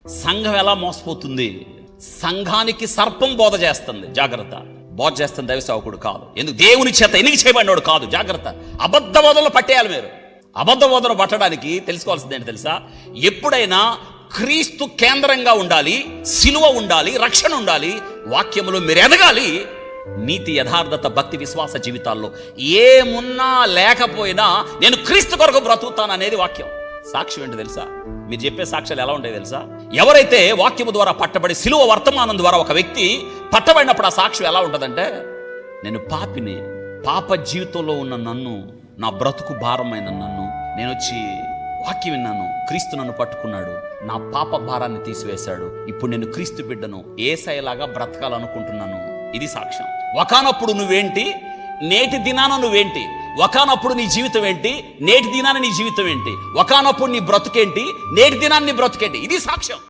సంఘం ఎలా మోసపోతుంది? సంఘానికి సర్పం బోధ చేస్తుంది, జాగ్రత్త. బోధ చేస్తుంది దైవ సేవకుడు కాదు. ఎందుకు? దేవుని చేత ఎన్నిక చేయబడినోడు కాదు, జాగ్రత్త. అబద్ధ బోధనలు పట్టేయాలి మీరు. అబద్ధ బోధన పట్టడానికి తెలుసుకోవాల్సింది ఏంటి తెలుసా? ఎప్పుడైనా క్రీస్తు కేంద్రంగా ఉండాలి, సిలువ ఉండాలి, రక్షణ ఉండాలి, వాక్యములో మీరు ఎదగాలి. నీతి, యథార్థత, భక్తి, విశ్వాస జీవితాల్లో ఏమున్నా లేకపోయినా నేను క్రీస్తు కొరకు బ్రతుకుతాను అనేది వాక్యం. సాక్ష్యం ఏంటి తెలుసా? మీరు చెప్పే సాక్ష్యాలు ఎలా ఉంటాయి తెలుసా? ఎవరైతే వాక్యము ద్వారా పట్టబడి సిలువ వర్తమానం ద్వారా ఒక వ్యక్తి పట్టబడినప్పుడు ఆ సాక్ష్యం ఎలా ఉంటుందంటే, నేను పాపిని, పాప జీవితంలో ఉన్న నన్ను, నా బ్రతుకు భారమైన నన్ను, నేను వచ్చి వాక్యం విన్నాను, క్రీస్తు నన్ను పట్టుకున్నాడు, నా పాప భారాన్ని తీసివేశాడు, ఇప్పుడు నేను క్రీస్తు బిడ్డను, యేసయ్యలాగా బ్రతకాలనుకుంటున్నాను. ఇది సాక్ష్యం. ఒకానప్పుడు నువ్వేంటి, నేటి దినాన నువ్వేంటి, ఒకానప్పుడు నీ జీవితం ఏంటి, నేటి దినాన నీ జీవితం ఏంటి, ఒకానప్పుడు నీ బ్రతుకేంటి, నేటి దినాన్ని నీ బ్రతుకేంటి, ఇది సాక్ష్యం.